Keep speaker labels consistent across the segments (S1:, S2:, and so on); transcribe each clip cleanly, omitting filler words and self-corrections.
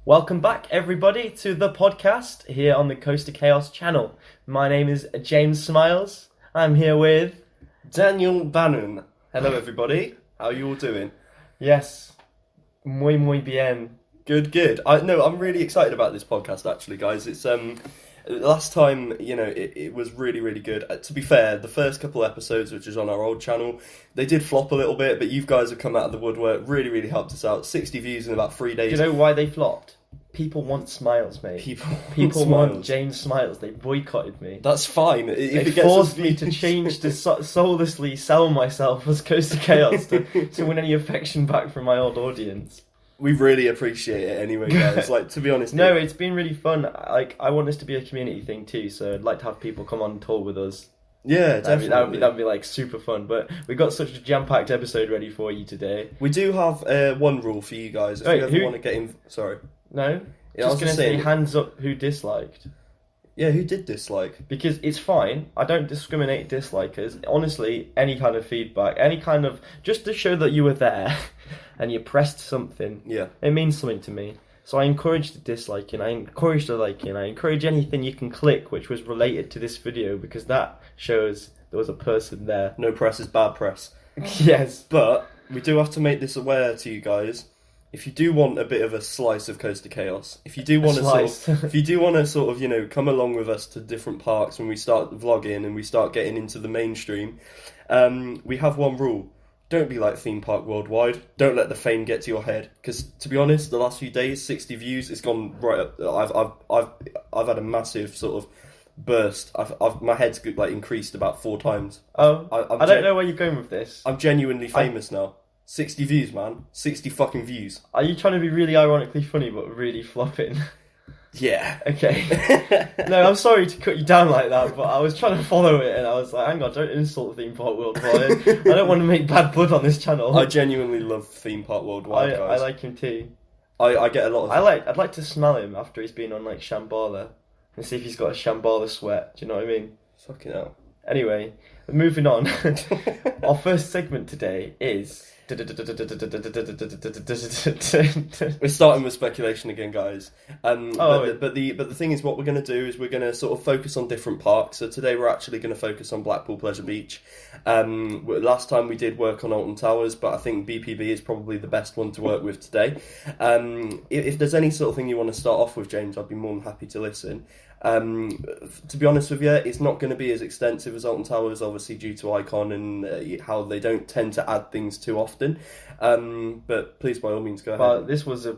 S1: Welcome back, everybody, to the podcast here on the Coast to Chaos channel. My name is James Smiles. I'm here with...
S2: Daniel Bannon. Hello, everybody. How are you all doing?
S1: Yes, muy bien.
S2: Good. I'm really excited about this podcast, actually, guys. It's last time, it was really good. To be fair, the first couple episodes, which is on our old channel, they did flop a little bit, but you guys have come out of the woodwork, really helped us out. 60 views in about 3 days.
S1: Do you know why they flopped? People want Smiles, mate. People want James Smiles. They boycotted me.
S2: That's fine.
S1: They forced me to change to soullessly sell myself as Coast to Chaos to win any affection back from my old audience.
S2: We really appreciate it anyway, guys. To be honest.
S1: No, it's been really fun. I want this to be a community thing too, so I'd like to have people come on and talk with us.
S2: Yeah, definitely.
S1: That'd be super fun. But we got such a jam-packed episode ready for you today.
S2: We do have one rule for you guys. If you ever want to get in... Sorry.
S1: No?
S2: Yeah, I was
S1: going to say hands up who disliked.
S2: Yeah, who did dislike?
S1: Because it's fine. I don't discriminate dislikers. Honestly, any kind of feedback, any kind of... Just to show that you were there and you pressed something.
S2: Yeah.
S1: It means something to me. So I encourage the disliking, I encourage the liking, I encourage anything you can click which was related to this video, because that shows there was a person there.
S2: No press is bad press.
S1: Yes.
S2: But we do have to make this aware to you guys. If you do want a bit of a slice of Coast to Chaos, if you do want to come along with us to different parks when we start vlogging and we start getting into the mainstream, we have one rule. Don't be like Theme Park Worldwide. Don't let the fame get to your head. Because, to be honest, the last few days, 60 views, it's gone right up. I've had a massive sort of burst. My head's increased about 4 times.
S1: Oh, I don't know where you're going with this.
S2: I'm genuinely famous now. 60 views, man. 60 fucking views.
S1: Are you trying to be really ironically funny but really flopping?
S2: Yeah.
S1: Okay. No, I'm sorry to cut you down like that, but I was trying to follow it and I was like, hang on, don't insult Theme Park Worldwide. I don't want to make bad blood on this channel.
S2: I genuinely love Theme Park Worldwide, guys.
S1: I like him too.
S2: I get a lot of...
S1: I'd like to smell him after he's been on Shambhala and see if he's got a Shambhala sweat. Do you know what I mean?
S2: Fucking hell.
S1: Anyway, moving on. Our first segment today is...
S2: We're starting with speculation again, guys. But the thing is, what we're going to do is we're going to sort of focus on different parks. So today we're actually going to focus on Blackpool Pleasure Beach. Last time we did work on Alton Towers, but I think BPB is probably the best one to work with today. If there's any sort of thing you want to start off with, James, I'd be more than happy to listen. To be honest with you, it's not going to be as extensive as Alton Towers, obviously due to Icon and how they don't tend to add things too often. But please, by all means, go ahead.
S1: But this was a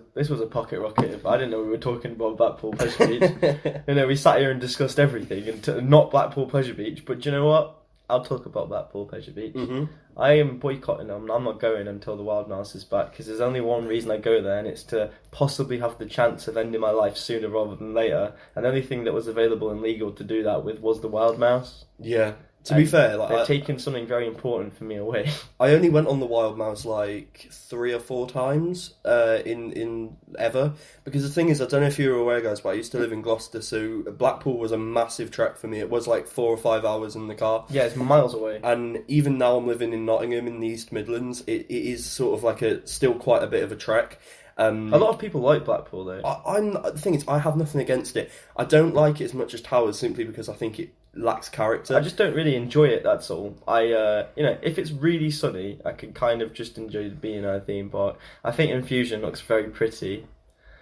S1: pocket rocket. I didn't know we were talking about Blackpool Pleasure Beach. We sat here and discussed everything, and not Blackpool Pleasure Beach. But do you know what? I'll talk about Blackpool Pleasure Beach. Mm-hmm. I am boycotting them. I'm not going until the Wild Mouse is back, because there's only one reason I go there, and it's to possibly have the chance of ending my life sooner rather than later. And the only thing that was available and legal to do that with was the Wild Mouse.
S2: Yeah. To be fair,
S1: they've taken something very important for me away.
S2: I only went on the Wild Mouse 3 or 4 times in ever, because the thing is, I don't know if you're aware, guys, but I used to live in Gloucester, so Blackpool was a massive trek for me. It was 4 or 5 hours in the car.
S1: Yeah, it's miles away.
S2: And even now I'm living in Nottingham in the East Midlands, it is sort of still quite a bit of a trek.
S1: A lot of people like Blackpool, though.
S2: The thing is, I have nothing against it. I don't like it as much as Towers, simply because I think it lacks character.
S1: I just don't really enjoy it, that's all. If it's really sunny, I can kind of just enjoy being in a theme park. I think Infusion looks very pretty.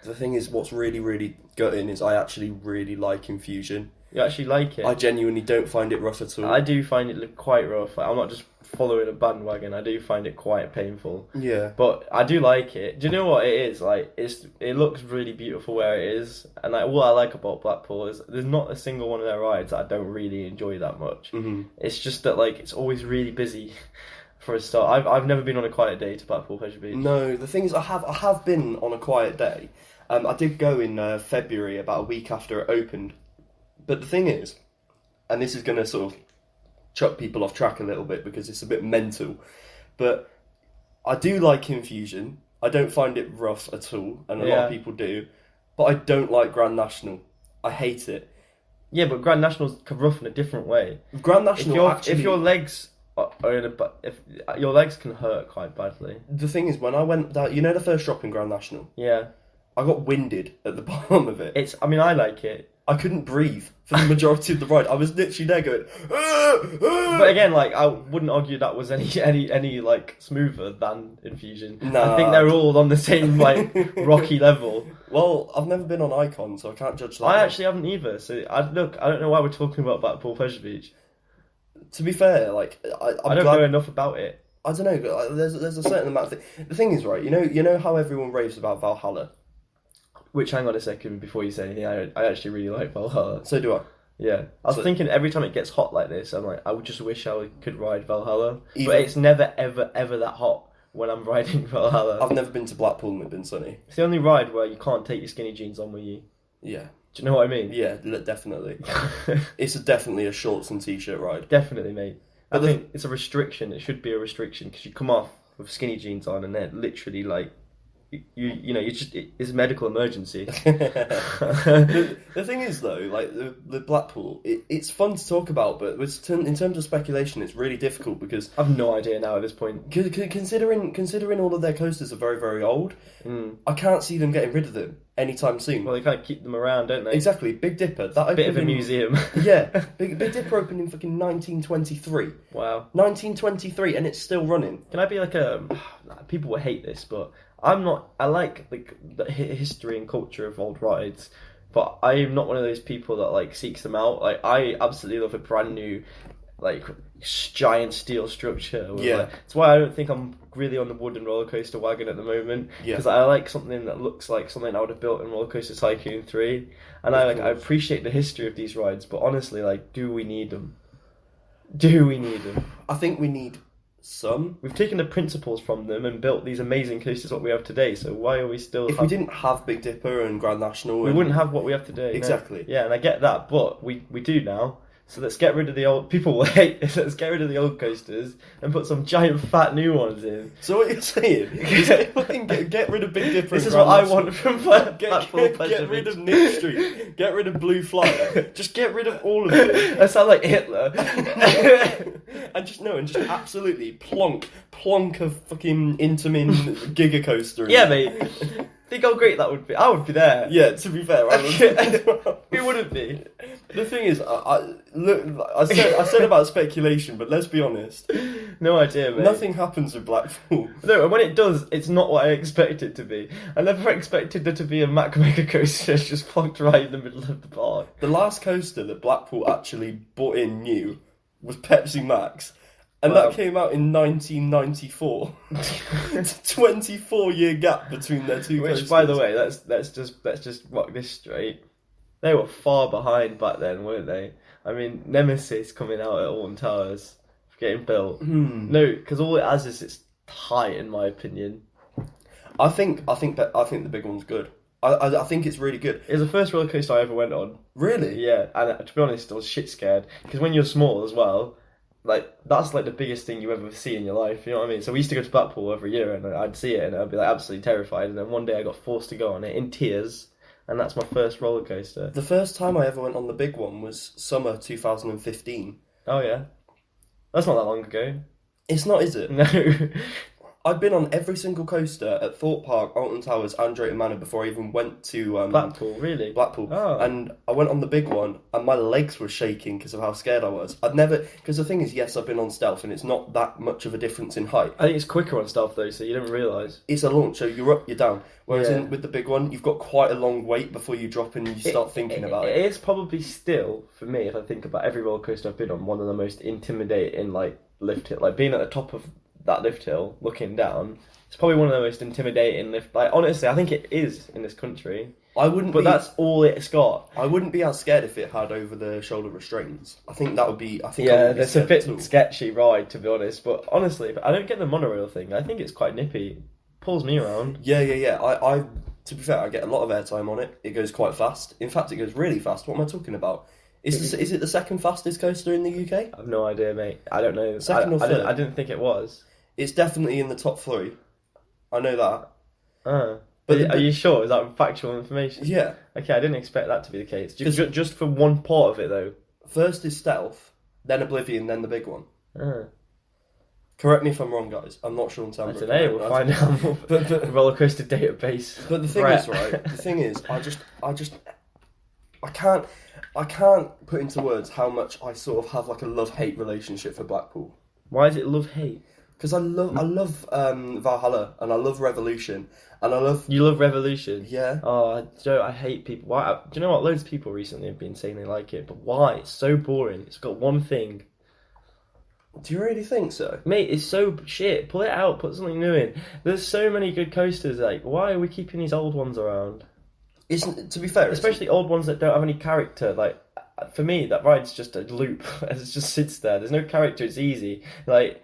S2: The thing is, what's really gutting is I actually really like Infusion.
S1: You actually like it?
S2: I genuinely don't find it rough at all.
S1: I do find it quite rough. I'm not just following a bandwagon. I do find it quite painful.
S2: Yeah.
S1: But I do like it. Do you know what it is? It looks really beautiful where it is. And what I like about Blackpool is there's not a single one of their rides that I don't really enjoy that much. Mm-hmm. It's just that it's always really busy. For a start, I've never been on a quiet day to Blackpool Pleasure Beach.
S2: No, the thing is, I have been on a quiet day. I did go in February, about a week after it opened. But the thing is, and this is going to sort of chuck people off track a little bit because it's a bit mental, but I do like Infusion. I don't find it rough at all, and a lot of people do. But I don't like Grand National. I hate it.
S1: Yeah, but Grand National's rough in a different way.
S2: Grand National,
S1: if your legs if your legs can hurt quite badly.
S2: The thing is, when I went down, the first drop in Grand National?
S1: Yeah.
S2: I got winded at the bottom of it.
S1: I mean, I like it.
S2: I couldn't breathe for the majority of the ride. I was literally there going,
S1: But again, like, I wouldn't argue that was any like smoother than Infusion.
S2: Nah.
S1: I think they're all on the same like rocky level.
S2: Well, I've never been on Icon, so I can't judge that.
S1: I actually haven't either. So I don't know why we're talking about Blackpool Pleasure Beach.
S2: To be fair, like
S1: I don't know enough about it.
S2: I don't know. But there's a certain amount of the thing is, right? You know how everyone raves about Valhalla.
S1: Which, hang on a second before you say anything, I actually really like Valhalla.
S2: So do I.
S1: Yeah. I was thinking every time it gets hot like this, I'm like, I would just wish I could ride Valhalla. But it's never, ever, ever that hot when I'm riding Valhalla.
S2: I've never been to Blackpool and it's been sunny.
S1: It's the only ride where you can't take your skinny jeans on with you.
S2: Yeah.
S1: Do you know what I mean?
S2: Yeah, definitely. It's definitely a shorts and t-shirt ride.
S1: Definitely, mate. I think it's a restriction. It should be a restriction because you come off with skinny jeans on and they're literally like, it's a medical emergency.
S2: The thing is, though, like the Blackpool, it's fun to talk about, but in terms of speculation, it's really difficult because
S1: I've no idea now at this point.
S2: Considering all of their coasters are very, very old, I can't see them getting rid of them anytime soon.
S1: Well, they kind of keep them around, don't they?
S2: Exactly. Big Dipper, that
S1: bit of a museum.
S2: Yeah, Big Dipper opened in fucking 1923.
S1: Wow.
S2: 1923, and it's still running.
S1: Can I be like people will hate this, but I'm not. I like the history and culture of old rides, but I'm not one of those people that like seeks them out. Like, I absolutely love a brand new, like, giant steel structure.
S2: Yeah,
S1: that's why I don't think I'm really on the wooden roller coaster wagon at the moment. Because I like something that looks like something I would have built in Roller Coaster Tycoon 3, and I appreciate the history of these rides. But honestly, like, do we need them? Do we need them?
S2: I think we need some.
S1: We've taken the principles from them and built these amazing coasters what we have today, so why are we still...
S2: If we didn't have Big Dipper and Grand National...
S1: We wouldn't have what we have today.
S2: Exactly.
S1: No. Yeah, and I get that, but we do now. So let's get rid of the old... People will hate this. Let's get rid of the old coasters and put some giant fat new ones in.
S2: So what you're saying is get rid of Big Dipper.
S1: This is what I want from Blackpool.
S2: Get rid of Nick Street. Get rid of Blue Flyer. Just get rid of all of it.
S1: That sounds like Hitler.
S2: and just absolutely plonk a fucking Intamin Giga Coaster.
S1: Yeah, mate. Think how great that would be. I would be there.
S2: Yeah, to be fair,
S1: who wouldn't be?
S2: The thing is, I said about speculation, but let's be honest.
S1: No idea, mate.
S2: Nothing happens with Blackpool.
S1: No, and when it does, it's not what I expect it to be. I never expected there to be a Mack Mega coaster just plonked right in the middle of the park.
S2: The last coaster that Blackpool actually bought in new was Pepsi Max. And that came out in 1994. It's a 24-year gap between their two coasters.
S1: Which, by the way, let's just rock this straight. They were far behind back then, weren't they? I mean, Nemesis coming out at Alton Towers, getting built. No, because all it has is its height, in my opinion.
S2: I think the big one's good. I think it's really good.
S1: It was the first roller coaster I ever went on.
S2: Really?
S1: Yeah, and to be honest, I was shit scared because when you're small as well. Like, that's like the biggest thing you ever see in your life, you know what I mean? So we used to go to Blackpool every year and I'd see it and I'd be like absolutely terrified, and then one day I got forced to go on it in tears, and that's my first roller coaster.
S2: The first time I ever went on the big one was summer 2015.
S1: Oh yeah? That's not that long ago.
S2: It's not, is it?
S1: No.
S2: I'd been on every single coaster at Thorpe Park, Alton Towers and Drayton Manor before I even went to...
S1: Blackpool, really?
S2: Blackpool.
S1: Oh.
S2: And I went on the big one and my legs were shaking because of how scared I was. I'd never... Because the thing is, yes, I've been on Stealth and it's not that much of a difference in height.
S1: I think it's quicker on Stealth though, so you don't realise.
S2: It's a launch, so you're up, you're down. Whereas with the big one, you've got quite a long wait before you drop and you start thinking about it.
S1: It's probably still, for me, if I think about every roller coaster I've been on, one of the most intimidating, like, lift hill. Like, being at the top of that lift hill, looking down... It's probably one of the most intimidating lift. Like, honestly, I think it is in this country. But that's all it's got.
S2: I wouldn't be as scared if it had over the shoulder restraints. I think that would be.
S1: It's a bit sketchy ride, to be honest. But honestly, I don't get the monorail thing. I think it's quite nippy. Pulls me around.
S2: Yeah. I to be fair, I get a lot of airtime on it. It goes quite fast. In fact, it goes really fast. What am I talking about? Is it the second fastest coaster in the UK?
S1: I have no idea, mate. I don't know.
S2: Second or third?
S1: I didn't think it was.
S2: It's definitely in the top 3. I know that.
S1: But are you sure? Is that factual information?
S2: Yeah.
S1: Okay, I didn't expect that to be the case. Just for one part of it, though.
S2: First is Stealth, then Oblivion, then the big one. Correct me if I'm wrong, guys. I'm not Sean
S1: I
S2: Tambrook.
S1: don't know. We'll find out. But rollercoaster database.
S2: But the thing is, right? The thing is, I can't put into words how much I sort of have like a love-hate relationship for Blackpool.
S1: Why is it love-hate?
S2: Because I love Valhalla and I love Revolution and I love.
S1: You love Revolution?
S2: Yeah.
S1: Oh, Joe, I hate people. Why? Do you know what? Loads of people recently have been saying they like it, but why? It's so boring. It's got one thing.
S2: Do you really think so?
S1: Mate, it's so shit. Pull it out. Put something new in. There's so many good coasters. Like, why are we keeping these old ones around?
S2: To be fair,
S1: especially old ones that don't have any character. Like, for me, that ride's just a loop. It just sits there. There's no character. It's easy. Like,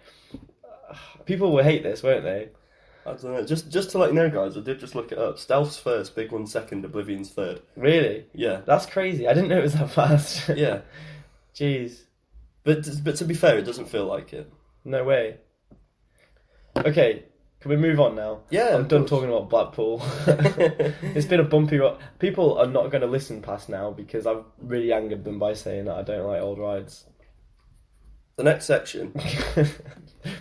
S1: people will hate this, won't they?
S2: I don't know. Just to let you know, guys, I did just look it up. Stealth's first, Big One's second, Oblivion's third.
S1: Really?
S2: Yeah.
S1: That's crazy. I didn't know it was that fast.
S2: Yeah.
S1: Jeez.
S2: But to be fair, it doesn't feel like it.
S1: No way. Okay, can we move on now?
S2: Yeah,
S1: I'm done talking about Blackpool. It's been a bumpy ride. People are not going to listen past now because I've really angered them by saying that I don't like old rides.
S2: The next section.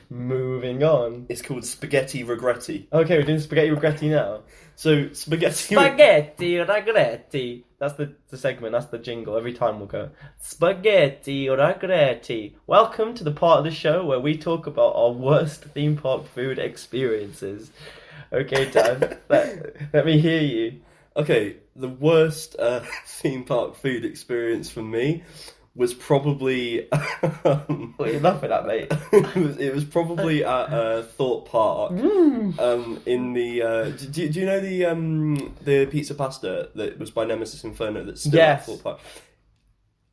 S1: Moving on.
S2: It's called Spaghetti Regretti.
S1: Okay, we're doing Spaghetti Regretti now.
S2: So, Spaghetti
S1: Regretti. That's the segment, that's the jingle. Every time we'll go, Spaghetti Regretti. Welcome to the part of the show where we talk about our worst theme park food experiences. Okay, Dan, let me hear you.
S2: Okay, the worst theme park food experience for me was probably...
S1: What are you laughing at, mate?
S2: it was probably at Thorpe Park. In the... do you know the pizza pasta that was by Nemesis Inferno that's still at Thorpe Park?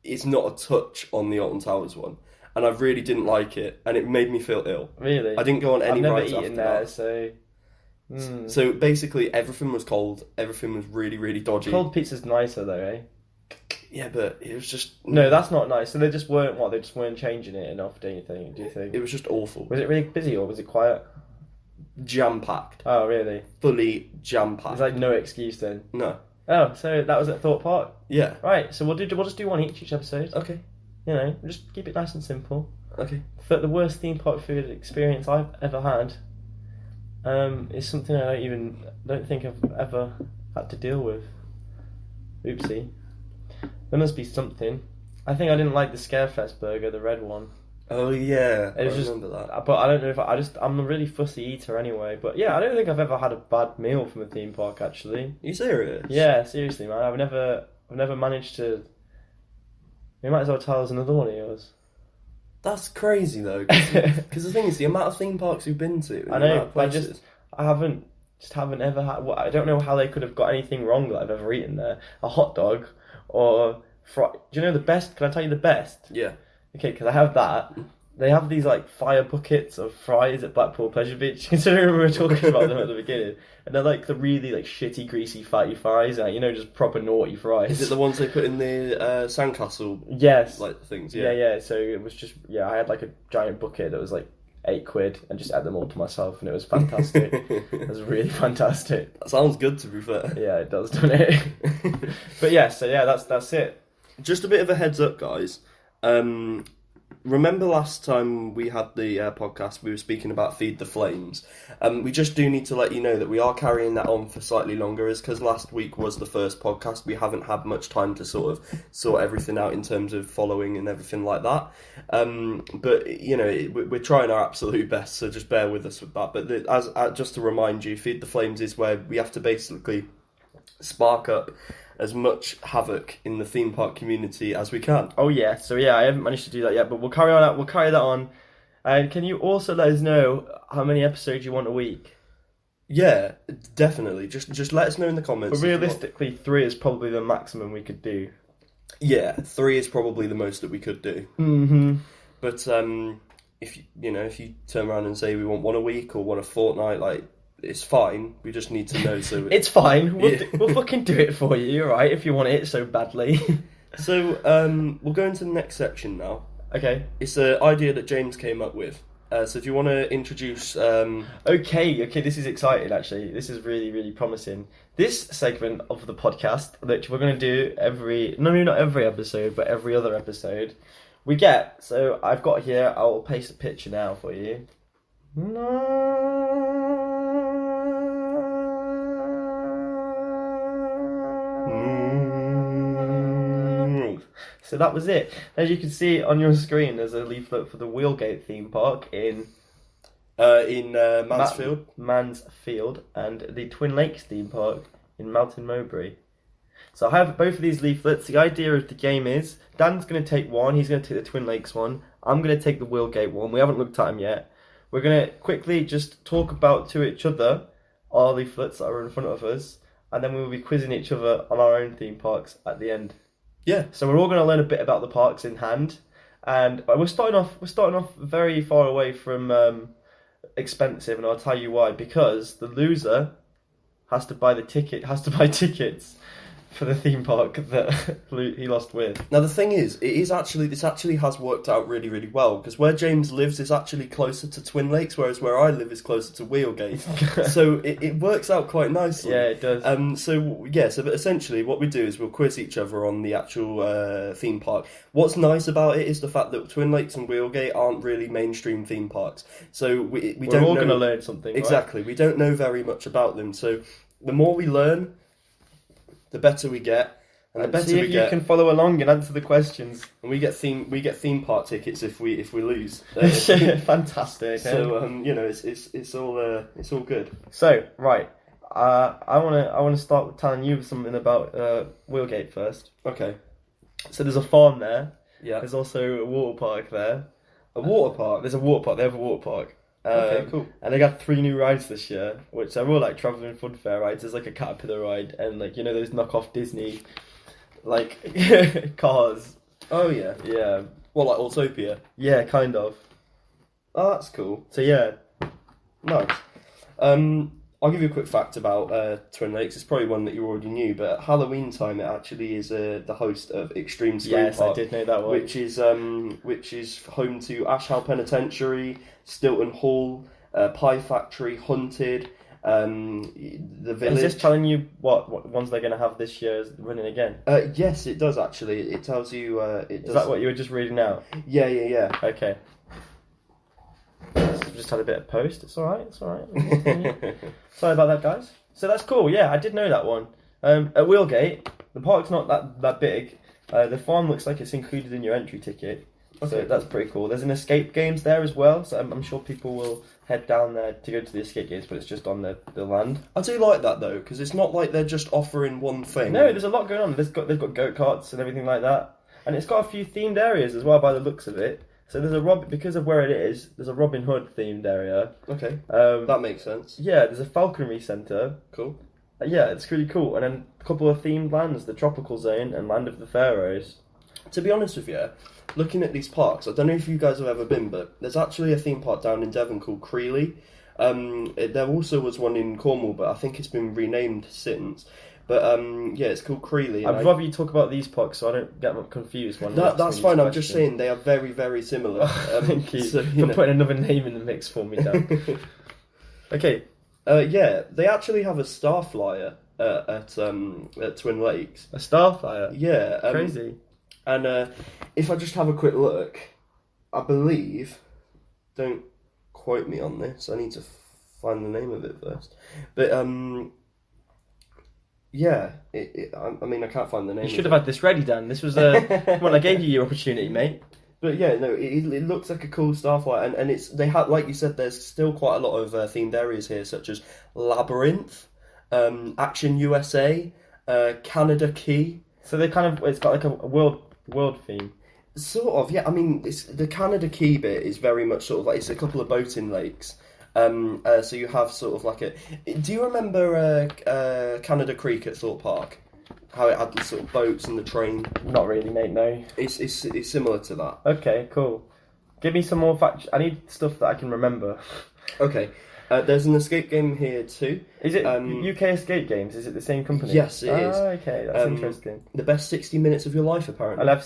S2: It's not a touch on the Alton Towers one. And I really didn't like it. And it made me feel ill.
S1: Really?
S2: I didn't go on any rides
S1: I've
S2: after
S1: never eaten
S2: that.
S1: there, so...
S2: So basically everything was cold. Everything was really, really dodgy.
S1: Cold pizza's nicer though, eh?
S2: Yeah, but it was just...
S1: No, that's not nice. So they just weren't, what, they just weren't changing it enough, do you think?
S2: It was just awful.
S1: Was it really busy or was it quiet?
S2: Jam-packed.
S1: Oh, really?
S2: Fully jam-packed.
S1: There's like no excuse then?
S2: No.
S1: Oh, so that was at Thorpe Park?
S2: Yeah.
S1: Right, so we'll just do one each episode.
S2: Okay.
S1: You know, just keep it nice and simple.
S2: Okay.
S1: But the worst theme park food experience I've ever had is something I don't think I've ever had to deal with. Oopsie. There must be something. I think I didn't like the Scarefest burger, the red one.
S2: Oh yeah,
S1: I remember that. But I don't know if I'm a really fussy eater anyway. But yeah, I don't think I've ever had a bad meal from a theme park actually.
S2: Are you serious?
S1: Yeah, seriously, man. I've never managed to. You might as well tell us another one of yours.
S2: That's crazy though, because the thing is, the amount of theme parks we've been to.
S1: I know, but I haven't ever had. I don't know how they could have got anything wrong that I've ever eaten there. A hot dog or do you know the best? Can I tell you the best?
S2: Yeah.
S1: Okay, because I have that. They have these like fire buckets of fries at Blackpool Pleasure Beach. Considering we were talking about them at the beginning, and they're like the really like shitty, greasy, fatty fries, just proper naughty fries.
S2: Is it the ones they put in the sandcastle?
S1: Yes.
S2: Like things.
S1: Yeah. So it was just I had like a giant bucket that was like £8 and just ate them all to myself, and it was fantastic. It was really fantastic.
S2: That sounds good, to be fair.
S1: Yeah, it does, doesn't it? But yeah, so yeah, that's it.
S2: Just a bit of a heads up, guys. Remember last time we had the podcast, we were speaking about Feed the Flames. We just do need to let you know that we are carrying that on for slightly longer, is because last week was the first podcast. We haven't had much time to sort of sort everything out in terms of following and everything like that. But, we're trying our absolute best, so just bear with us with that. But just to remind you, Feed the Flames is where we have to basically spark up as much havoc in the theme park community as we can.
S1: Oh yeah, so yeah, I haven't managed to do that yet, but we'll carry that on. And can you also let us know how many episodes you want a week?
S2: Yeah, definitely. Just let us know in the comments.
S1: But realistically, 3 is probably the maximum we could do.
S2: Yeah, 3 is probably the most that we could do.
S1: Mm-hmm.
S2: But if you turn around and say we want 1 a week or 1 a fortnight, it's fine. We just need to know. So
S1: it's fine. We'll fucking do it for you, alright? If you want it so badly.
S2: So we'll go into the next section now.
S1: Okay.
S2: It's an idea that James came up with. So do you want to introduce...
S1: Okay, this is exciting, actually. This is really, really promising. This segment of the podcast that we're going to do not every episode, but every other episode, so I've got here, I'll paste a picture now for you. So that was it. As you can see on your screen, there's a leaflet for the Wheelgate theme park in
S2: Mansfield.
S1: Mansfield, and the Twin Lakes theme park in Mountain Mowbray. So I have both of these leaflets. The idea of the game is Dan's going to take one. He's going to take the Twin Lakes one. I'm going to take the Wheelgate one. We haven't looked at them yet. We're going to quickly just talk about to each other our leaflets that are in front of us, and then we will be quizzing each other on our own theme parks at the end.
S2: Yeah.
S1: So we're all going to learn a bit about the parks in hand, and we're starting off very far away from expensive, and I'll tell you why. Because the loser has to buy tickets for the theme park that he lost with.
S2: Now the thing is, this actually has worked out really, really well, because where James lives is actually closer to Twin Lakes, whereas where I live is closer to Wheelgate. So it works out quite nicely.
S1: Yeah, it does.
S2: So essentially what we do is we'll quiz each other on the actual theme park. What's nice about it is the fact that Twin Lakes and Wheelgate aren't really mainstream theme parks. So we're
S1: all going to learn something.
S2: Exactly.
S1: Right?
S2: We don't know very much about them. So the more we learn, the better we get, and the better
S1: see if you can follow along and answer the questions.
S2: And we get theme park tickets if we lose.
S1: Fantastic.
S2: So it's all good.
S1: So right, I want to start with telling you something about Wheelgate first.
S2: Okay.
S1: So there's a farm there.
S2: Yeah.
S1: There's also a water park there.
S2: A water park.
S1: There's a water park. They have a water park.
S2: Okay, cool.
S1: And they got 3 new rides this year, which are all like travelling fun fair rides. There's like a caterpillar ride and like those knockoff Disney like cars.
S2: Oh yeah.
S1: Yeah.
S2: Well, like Autopia.
S1: Yeah, kind of.
S2: Oh, that's cool.
S1: So yeah.
S2: Nice. I'll give you a quick fact about Twin Lakes. It's probably one that you already knew, but at Halloween time it actually is the host of Extreme Scream
S1: Yes,
S2: Park.
S1: I did know that one.
S2: Which is home to Ash Howe Penitentiary, Stilton Hall, Pie Factory, Hunted, the Village.
S1: Is this telling you what ones they're going to have this year is running again?
S2: Yes, it does actually. It tells you.
S1: Is that what you were just reading out?
S2: Yeah.
S1: Okay. Just had a bit of post. It's alright. Sorry about that, guys. So that's cool. Yeah, I did know that one. At Wheelgate, the park's not that big. The farm looks like it's included in your entry ticket. Okay. So that's pretty cool. There's an escape games there as well, so I'm sure people will head down there to go to the escape games, but it's just on the land.
S2: I do like that though, because it's not like they're just offering one thing.
S1: No, there's a lot going on. They've got go-karts and everything like that, and it's got a few themed areas as well by the looks of it. So there's because of where it is, there's a Robin Hood themed area.
S2: Okay, that makes sense.
S1: Yeah, there's a falconry centre.
S2: Cool.
S1: Yeah, it's really cool. And then a couple of themed lands, the Tropical Zone and Land of the Pharaohs.
S2: To be honest with you, looking at these parks, I don't know if you guys have ever been, but there's actually a theme park down in Devon called Creeley. There also was one in Cornwall, but I think it's been renamed since. But it's called Creeley.
S1: I'd rather you talk about these parks so I don't get confused.
S2: That's fine. I'm just saying they are very, very similar.
S1: Thank you for putting another name in the mix for me, Dan. Okay.
S2: They actually have a star flyer at Twin Lakes.
S1: A star flyer?
S2: Yeah.
S1: Crazy.
S2: And if I just have a quick look, I believe, don't quote me on this, I need to find the name of it first. But I mean, I can't find the name.
S1: You should have had this ready, Dan. This was well, I gave you your opportunity, mate.
S2: But yeah, no, it looks like a cool starflight, and they have, like you said, there's still quite a lot of themed areas here, such as Labyrinth, Action USA, Canada Key. So it's got like a world theme. Sort of, yeah. I mean, the Canada Key bit is very much sort of like it's a couple of boating lakes. So you have sort of like do you remember Canada Creek at Thorpe Park? How it had the sort of boats and the train?
S1: Not really, mate, no.
S2: It's similar to that.
S1: Okay, cool. Give me some more facts. I need stuff that I can remember.
S2: Okay. There's an escape game here too.
S1: Is it UK Escape Games? Is it the same company?
S2: Yes, it is.
S1: Okay, that's interesting.
S2: The best 60 minutes of your life, apparently.
S1: And I've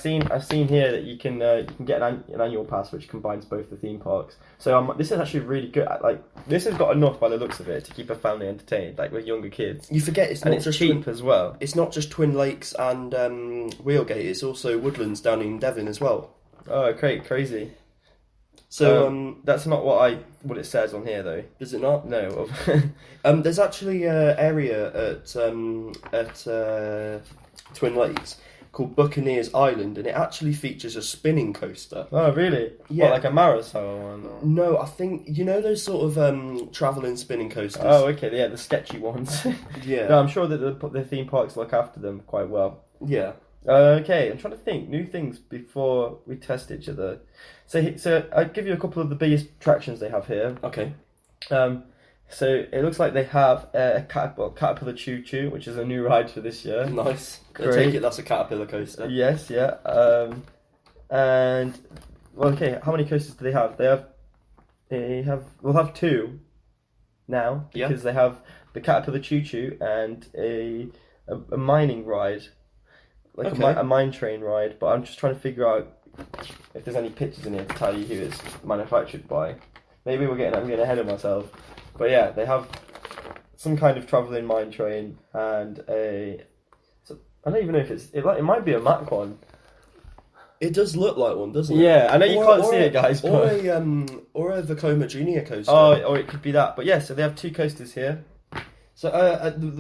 S1: seen here that you can get an annual pass which combines both the theme parks. So this is actually really good. Like this has got enough by the looks of it to keep a family entertained, like with younger kids.
S2: You forget it's not just
S1: cheap as well.
S2: It's not just Twin Lakes and Wheelgate. It's also Woodlands down in Devon as well.
S1: Oh, great, crazy.
S2: So
S1: that's not what it says on here though.
S2: Is it not?
S1: No.
S2: There's actually an area at Twin Lakes called Buccaneers Island, and it actually features a spinning coaster.
S1: Oh, really?
S2: Yeah.
S1: What, like a marathon one? Or?
S2: No, I think, those sort of travelling spinning coasters?
S1: Oh, okay, yeah, the sketchy ones.
S2: Yeah.
S1: No, I'm sure that the theme parks look after them quite well.
S2: Yeah.
S1: Okay, I'm trying to think new things before we test each other. So I'll give you a couple of the biggest attractions they have here.
S2: Okay.
S1: So it looks like they have a Caterpillar Choo Choo, which is a new ride for this year.
S2: Nice.
S1: Great.
S2: I take it that's a Caterpillar coaster.
S1: Yes, yeah. Okay, how many coasters do they have? We'll have two now because they have the Caterpillar Choo Choo and a mining ride, like a mine train ride. But I'm just trying to figure out if there's any pictures in here to tell you who it's manufactured by. Maybe I'm getting ahead of myself. But yeah, they have some kind of travelling mine train and I don't even know if it might be a Mack one.
S2: It does look like one, doesn't it?
S1: Yeah, I know you can't see it, guys.
S2: Or a Vekoma Junior coaster.
S1: Oh, or it could be that. But yeah, so they have two coasters here.
S2: So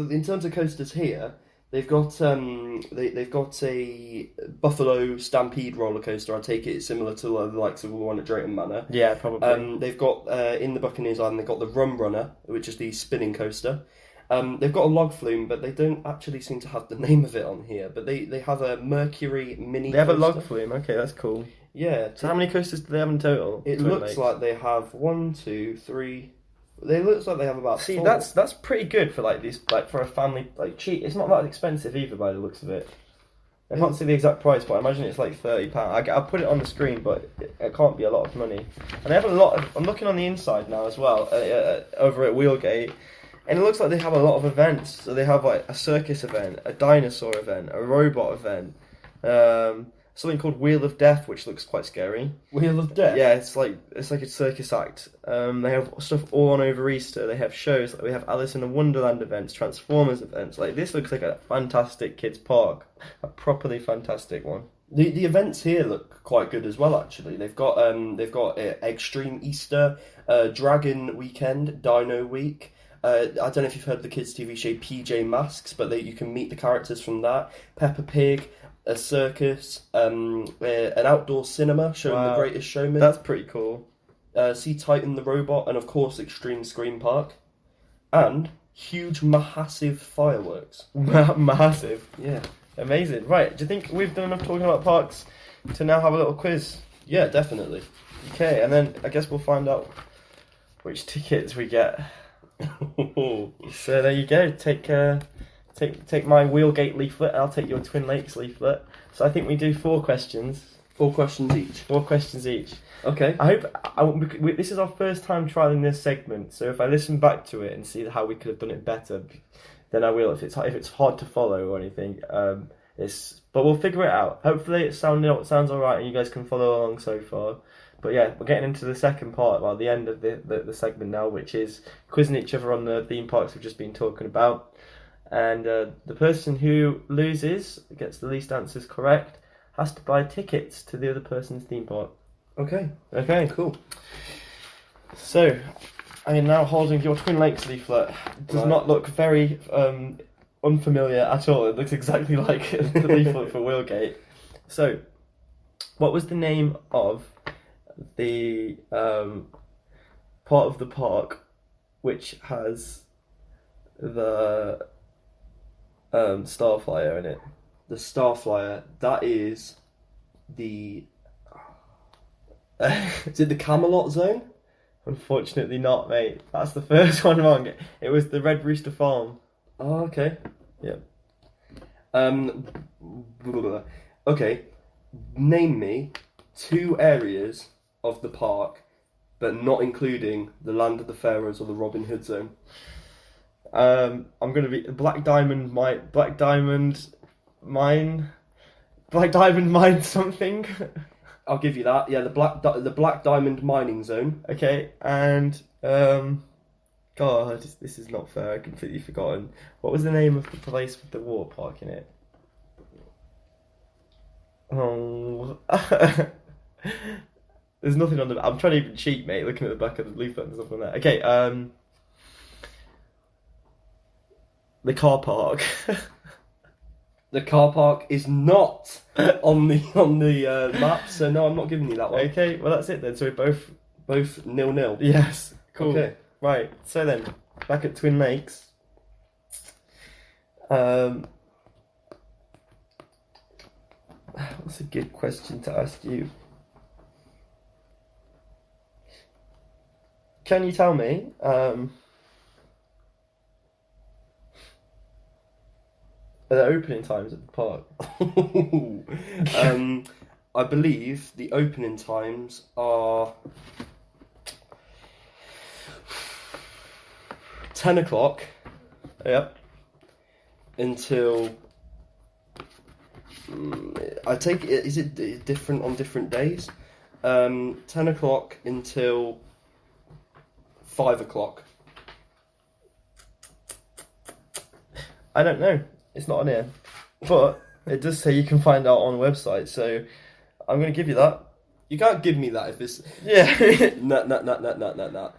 S2: in terms of coasters here, they've got a Buffalo Stampede roller coaster. I take it it's similar to the likes of the one at Drayton Manor.
S1: Yeah, probably.
S2: They've got in the Buccaneers Island. They've got the Rum Runner, which is the spinning coaster. They've got a log flume, but they don't actually seem to have the name of it on here. But they have a Mercury mini.
S1: They have a log flume. Okay, that's cool.
S2: Yeah.
S1: So how many coasters do they have in total?
S2: It looks like they have 1, 2, 3. They looks like they have about.
S1: See,
S2: 4.
S1: that's pretty good for for a family cheap. It's not that expensive either by the looks of it. I can't see the exact price, but I imagine it's like £30. I'll put it on the screen, but it can't be a lot of money. And they have a lot of. I'm looking on the inside now as well over at Wheelgate. And it looks like they have a lot of events. So they have like a circus event, a dinosaur event, a robot event, something called Wheel of Death, which looks quite scary.
S2: Wheel of Death?
S1: Yeah, it's like a circus act. They have stuff all on over Easter. They have shows. Like we have Alice in the Wonderland events, Transformers events. Like this looks like a fantastic kids park, a properly fantastic one.
S2: The events here look quite good as well. Actually, they've got Extreme Easter, Dragon Weekend, Dino Week. I don't know if you've heard of the kids' TV show PJ Masks, but you can meet the characters from that. Peppa Pig, a circus, an outdoor cinema showing The Greatest Showman.
S1: That's pretty cool.
S2: See Titan the Robot, and of course Extreme Scream Park. And huge, massive fireworks.
S1: Massive?
S2: Yeah.
S1: Amazing. Right, do you think we've done enough talking about parks to now have a little quiz?
S2: Yeah, definitely.
S1: Okay, and then I guess we'll find out which tickets we get. So there you go. Take my Wheelgate leaflet. I'll take your Twin Lakes leaflet. So I think we do 4 questions.
S2: 4 questions each.
S1: 4 questions each.
S2: Okay.
S1: This is our first time trialing this segment. So if I listen back to it and see how we could have done it better, then I will. If it's hard to follow or anything, but we'll figure it out. Hopefully it sounds all right and you guys can follow along so far. But yeah, we're getting into the second part, the end of the segment now, which is quizzing each other on the theme parks we've just been talking about. And the person who loses, gets the least answers correct, has to buy tickets to the other person's theme park.
S2: Okay,
S1: cool. So, I am now holding your Twin Lakes leaflet. It does not look very unfamiliar at all. It looks exactly like the leaflet for Wheelgate. So, what was the name of the part of the park which has the Starflyer in it?
S2: The Starflyer, that is the... is it the Camelot Zone?
S1: Unfortunately not, mate. That's the first one wrong. It was the Red Rooster Farm.
S2: Oh, okay.
S1: Yeah.
S2: Okay. Name me 2 areas of the park, but not including the Land of the Pharaohs or the Robin Hood Zone.
S1: I'm going to be Black Diamond Mine something.
S2: I'll give you that. Yeah, the Black Diamond Mining Zone.
S1: Okay, and God, this is not fair. I completely forgotten. What was the name of the place with the water park in it? Oh, There's nothing on the... I'm trying to even cheat, mate, looking at the back of the leaflet and stuff like that. Okay, the car park.
S2: The car park is not on the map, so no, I'm not giving you that one.
S1: Okay, well that's it then. So we're
S2: both 0-0.
S1: Yes, cool.
S2: Okay.
S1: Right, so then, back at Twin Lakes. What's a good question to ask you? Can you tell me, are there opening times at the park?
S2: I believe the opening times are 10 o'clock.
S1: Yep.
S2: Until... I take it... Is it different on different days? 10 o'clock until 5 o'clock.
S1: I don't know. It's not on here. But it does say you can find out on the website, so I'm going to give you that.
S2: You can't give me that if it's...
S1: Yeah.
S2: No.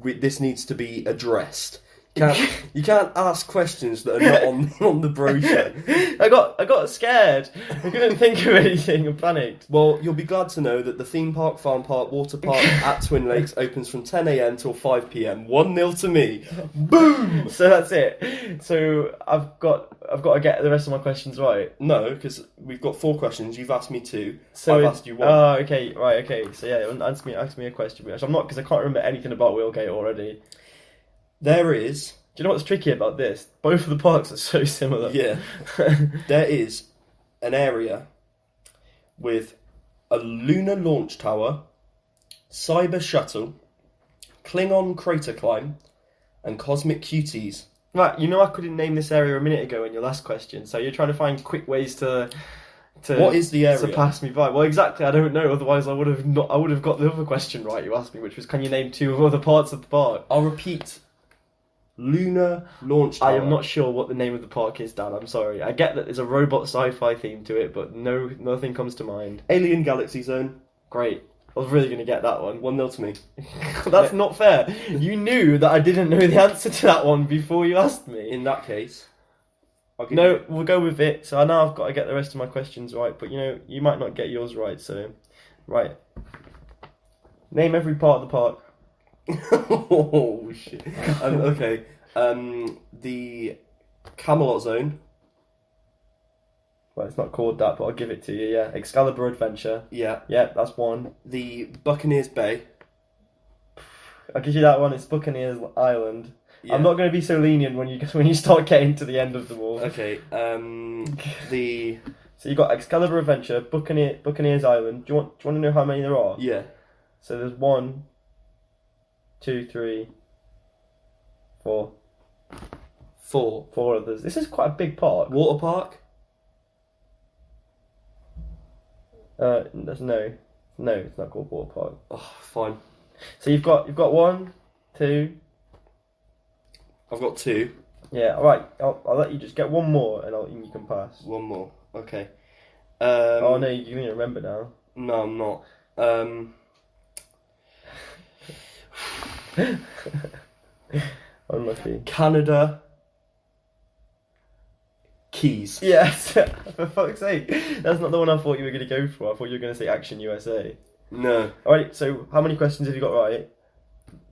S2: This needs to be addressed. You can't ask questions that are not on the brochure.
S1: I got scared. I couldn't think of anything and panicked.
S2: Well, you'll be glad to know that the theme park, farm park, water park at Twin Lakes opens from 10 a.m. till 5 p.m. 1-0 to me. Boom!
S1: So that's it. So I've got to get the rest of my questions right.
S2: No, because we've got 4 questions. You've asked me 2.
S1: So
S2: I've asked you 1.
S1: Oh, okay, right, okay. So yeah, ask me a question, which I'm not, because I can't remember anything about Wheelgate already.
S2: There is...
S1: Do you know what's tricky about this? Both of the parks are so similar.
S2: Yeah. There is an area with a lunar launch tower, cyber shuttle, Klingon crater climb, and cosmic cuties.
S1: Right, you know I couldn't name this area a minute ago in your last question, so you're trying to find quick ways to
S2: what is the area?
S1: To pass me by. Well, exactly, I don't know. Otherwise, I would have got the other question right you asked me, which was, can you name 2 other parts of the park?
S2: I'll repeat. Lunar launch tower.
S1: I am not sure what the name of the park is, Dan. I'm sorry. I get that there's a robot sci-fi theme to it, but nothing comes to mind.
S2: Alien Galaxy Zone.
S1: Great. I was really going to get that one.
S2: 1-0 to me.
S1: That's not fair. You knew that I didn't know the answer to that one before you asked me.
S2: In that case,
S1: we'll go with it. So now I've got to get the rest of my questions right, but you might not get yours right. So, right. Name every part of the park.
S2: Oh shit. Okay. The Camelot Zone.
S1: Well, it's not called that, but I'll give it to you. Yeah, Excalibur Adventure.
S2: Yeah.
S1: Yeah, that's one.
S2: The Buccaneers Bay.
S1: I'll give you that one. It's Buccaneers Island. Yeah. I'm not going to be so lenient when you start getting to the end of them all.
S2: Okay.
S1: So you got Excalibur Adventure, Buccaneers Island. Do you want to know how many there are?
S2: Yeah.
S1: So there's 1, 2, 3, 4. 4 others. This is quite a big park.
S2: Water park.
S1: No, it's not called water park.
S2: Oh, fine.
S1: So you've got 1, 2.
S2: I've got 2.
S1: Yeah, all right. I'll let you just get one more, and you can pass.
S2: One more. Okay.
S1: Oh no, you need to remember now.
S2: No, I'm not.
S1: Unlucky.
S2: Canada. Keys.
S1: Yes, for fuck's sake. That's not the one I thought you were going to go for. I thought you were going to say Action USA.
S2: No.
S1: Alright, so how many questions have you got right?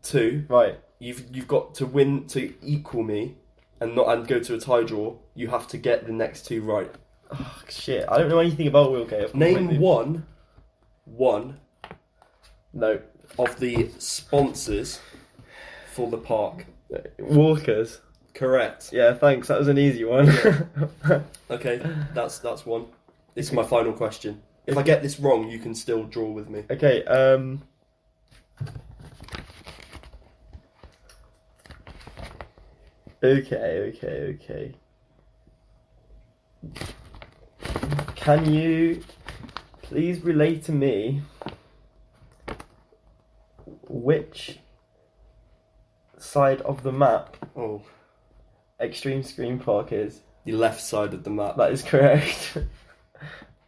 S2: 2.
S1: Right.
S2: You've got to win to equal me and go to a tie draw. You have to get the next 2 right.
S1: Oh, shit. I don't know anything about Wheelgate.
S2: Name one
S1: no
S2: of the sponsors for the park.
S1: Walkers.
S2: Correct.
S1: Yeah, thanks. That was an easy one.
S2: Yeah. Okay, that's one. This is my final question. If I get this wrong, you can still draw with me.
S1: Okay, Okay. Can you please relate to me which side of the map Extreme Scream Park is?
S2: The left side of the map.
S1: That is correct.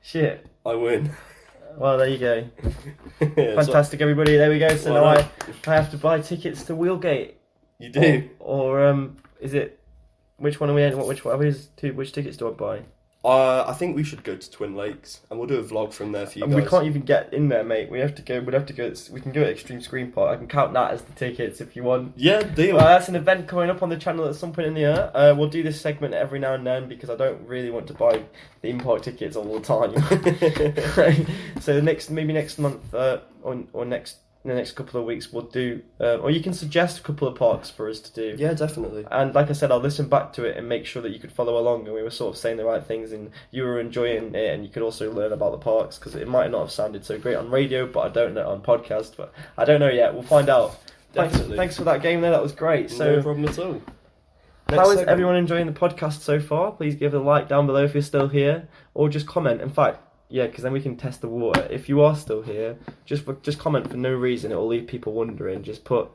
S1: Shit.
S2: I win.
S1: Well, there you go. Fantastic, everybody. There we go. So now I have to buy tickets to Wheelgate.
S2: You do?
S1: Or is it... Which one are we in? Which tickets do I buy?
S2: I think we should go to Twin Lakes, and we'll do a vlog from there for you guys.
S1: We can't even get in there, mate. We'd have to go. We can go at Extreme Screen Park. I can count that as the tickets if you want.
S2: Yeah, deal.
S1: That's an event coming up on the channel at some point in the year. We'll do this segment every now and then because I don't really want to buy theme park tickets all the time. So next month or in the next couple of weeks we'll do, or you can suggest a couple of parks for us to do.
S2: Yeah, definitely.
S1: And like I said, I'll listen back to it and make sure that you could follow along and we were sort of saying the right things and you were enjoying it and you could also learn about the parks because it might not have sounded so great on radio, but I don't know on podcast, but I don't know yet. We'll find out. Thanks for that game there. That was great. So,
S2: no problem at all.
S1: How is everyone enjoying the podcast so far? Please give a like down below if you're still here, or just comment. In fact, yeah, because then we can test the water. If you are still here, just comment for no reason. It will leave people wondering. Just put,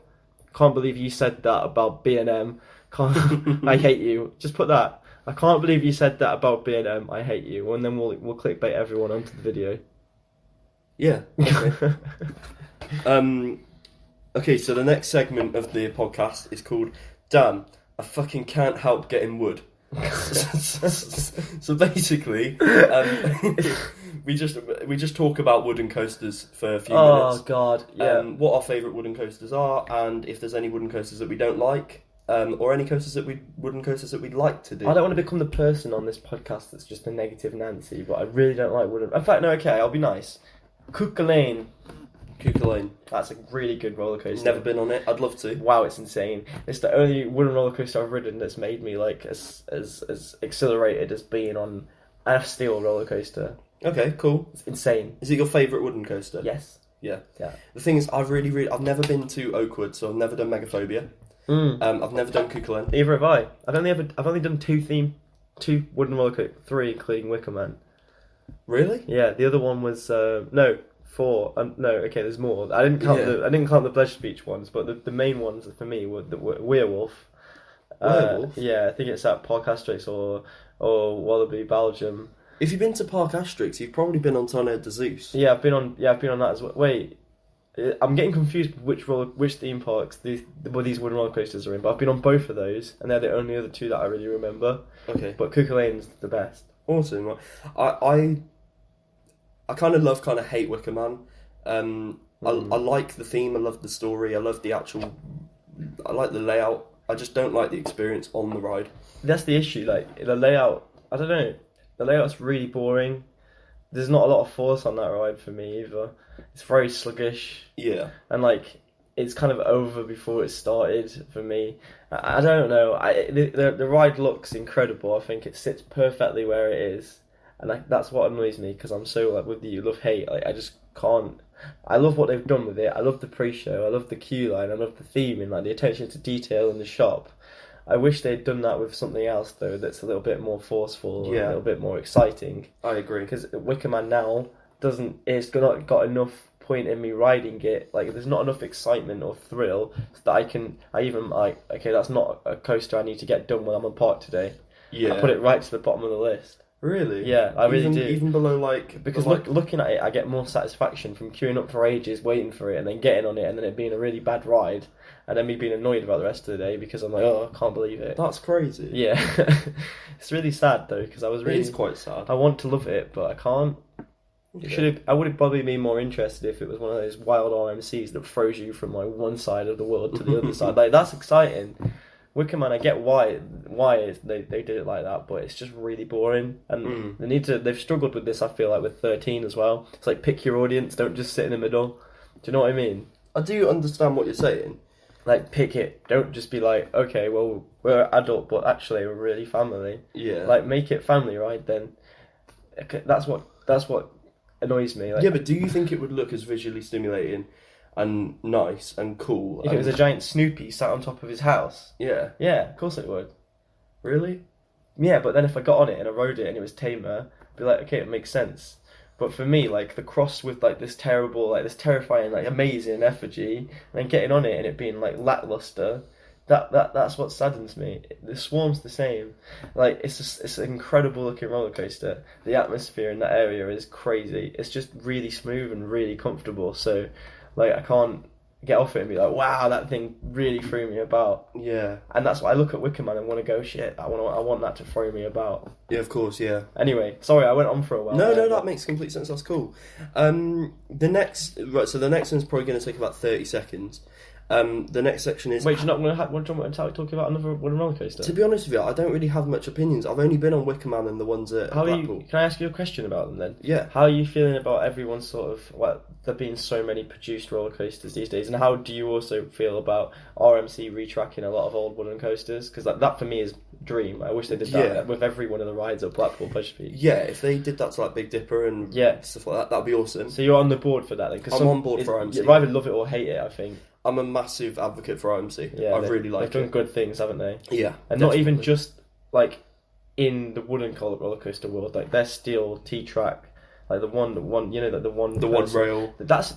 S1: can't believe you said that about B&M. I hate you. Just put that. I can't believe you said that about B&M. I hate you. And then we'll clickbait everyone onto the video.
S2: Yeah. Okay. Okay, so the next segment of the podcast is called Damn, I fucking can't help getting wood. So basically, we just talk about wooden coasters for a few minutes.
S1: Oh God, yeah.
S2: What our favourite wooden coasters are, and if there's any wooden coasters that we don't like, or any wooden coasters that we'd like to do.
S1: I don't want to become the person on this podcast that's just a negative Nancy, but I really don't like wooden. In fact, no, okay, I'll be nice. Cuckoo Lane. That's a really good roller coaster.
S2: Never been on it. I'd love to.
S1: Wow, it's insane. It's the only wooden roller coaster I've ridden that's made me like as exhilarated as being on a steel roller coaster.
S2: Okay, cool.
S1: It's insane.
S2: Is it your favourite wooden coaster?
S1: Yes.
S2: Yeah.
S1: Yeah.
S2: The thing is, I've never been to Oakwood, so I've never done Megaphobia. I've never done Cuckoo Lane.
S1: Neither have I. I've only done two wooden roller coasters, 3 including Wicker Man.
S2: Really?
S1: Yeah. The other one was 4. No, okay, there's more. I didn't count the Pleasure Beach ones, but the main ones for me were the Werewolf.
S2: Werewolf?
S1: Yeah, I think it's at Park Asterix or Wallaby, Belgium.
S2: If you've been to Park Asterix, you've probably been on Tonnerre de Zeus.
S1: Yeah, I've been on that as well. Wait, I'm getting confused with which theme parks these wooden roller coasters are in, but I've been on both of those, and they're the only other 2 that I really remember.
S2: Okay.
S1: But Cuckoo Lane's the best.
S2: Awesome. I kind of love, kind of hate Wicker Man. I like the theme, I love the story, I love I like the layout. I just don't like the experience on the ride.
S1: That's the issue, like, the layout, I don't know, the layout's really boring. There's not a lot of force on that ride for me either. It's very sluggish.
S2: Yeah.
S1: And, like, it's kind of over before it started for me. I don't know, the ride looks incredible. I think it sits perfectly where it is. And that's what annoys me, because I'm so like with you, love-hate. Like, I just can't. I love what they've done with it. I love the pre-show. I love the queue line. I love the theming, like the attention to detail in the shop. I wish they'd done that with something else though, that's a little bit more forceful, and a little bit more exciting.
S2: I agree.
S1: Because Wicker Man now it's not got enough point in me riding it. Like, there's not enough excitement or thrill so that okay, that's not a coaster I need to get done when I'm on park today.
S2: Yeah.
S1: I put it right to the bottom of the list.
S2: Really?
S1: Yeah, I really do.
S2: Even below, like...
S1: Because looking at it, I get more satisfaction from queuing up for ages, waiting for it, and then getting on it, and then it being a really bad ride, and then me being annoyed about the rest of the day, because I'm like, oh, I can't believe it.
S2: That's crazy.
S1: Yeah. It's really sad, though, because I was really...
S2: It is quite sad.
S1: I want to love it, but I can't.
S2: Yeah.
S1: I would have probably been more interested if it was one of those wild RMCs that throws you from, like, one side of the world to the other side. Like, that's exciting. Wicker Man, I get why they did it like that, but it's just really boring, and they've struggled with this. I feel like with 13 as well. It's like, pick your audience, don't just sit in the middle. Do you know what I mean?
S2: I do understand what you're saying.
S1: Like, pick it. Don't just be like, okay, well, we're adult, but actually we're really family.
S2: Yeah.
S1: Like, make it family, right? Then that's what annoys me. Like,
S2: yeah, but do you think it would look as visually stimulating and nice and cool
S1: if it was a giant Snoopy sat on top of his house?
S2: Yeah.
S1: Yeah, of course it would.
S2: Really?
S1: Yeah, but then if I got on it and I rode it and it was tamer, I'd be like, okay, it makes sense. But for me, like, the cross with, like, this terrible, like, this terrifying, like, amazing effigy, and then getting on it and it being, like, lackluster, That's what saddens me. The Swarm's the same. Like it's an incredible looking roller coaster. The atmosphere in that area is crazy. It's just really smooth and really comfortable. So, like I can't get off it and be like, wow, that thing really threw me about.
S2: Yeah.
S1: And that's why I look at Wicker Man and want to go, shit, I want that to throw me about.
S2: Yeah, of course, yeah.
S1: Anyway, sorry, I went on for a while.
S2: No, that makes complete sense. That's cool. So the next one's probably going to take about 30 seconds. The next section is...
S1: Wait, you're not going to talk about another wooden roller coaster?
S2: To be honest with you, I don't really have much opinions. I've only been on Wicker Man and the ones at Blackpool.
S1: Can I ask you a question about them then?
S2: Yeah.
S1: How are you feeling about everyone sort of... Well, there being so many produced roller coasters these days, and how do you also feel about RMC retracking a lot of old wooden coasters? Because that for me is dream. I wish they did that with every one of the rides at Blackpool Pleasure Beach.
S2: Yeah, if they did that to like Big Dipper and stuff like that, that'd be awesome.
S1: So you're on the board for that then?
S2: I'm on board for RMC.
S1: You either love it or hate it, I think.
S2: I'm a massive advocate for RMC.
S1: Yeah,
S2: I really like it.
S1: They've done good things, haven't they?
S2: Yeah.
S1: And definitely. Not even just like in the wooden roller coaster world, like their steel T-track, like the one
S2: rail.
S1: That's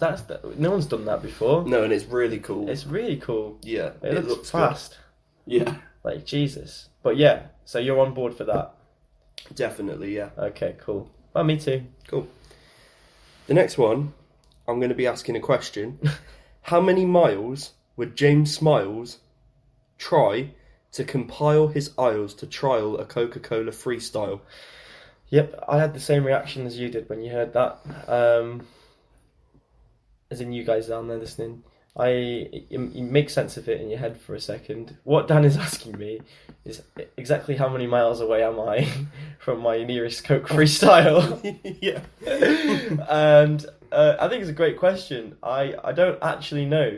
S1: no one's done that before.
S2: No, and it's really cool.
S1: It's really cool.
S2: Yeah,
S1: it looks fast.
S2: Good. Yeah,
S1: like Jesus. But yeah, so you're on board for that.
S2: Definitely, yeah.
S1: Okay, cool. Well, me too.
S2: Cool. The next one, I'm going to be asking a question. How many miles would James Smiles try to compile his aisles to trial a Coca-Cola freestyle?
S1: Yep, I had the same reaction as you did when you heard that. As in you guys down there listening. You make sense of it in your head for a second. What Dan is asking me is exactly how many miles away am I from my nearest Coke freestyle?
S2: Yeah.
S1: And I think it's a great question. I don't actually know.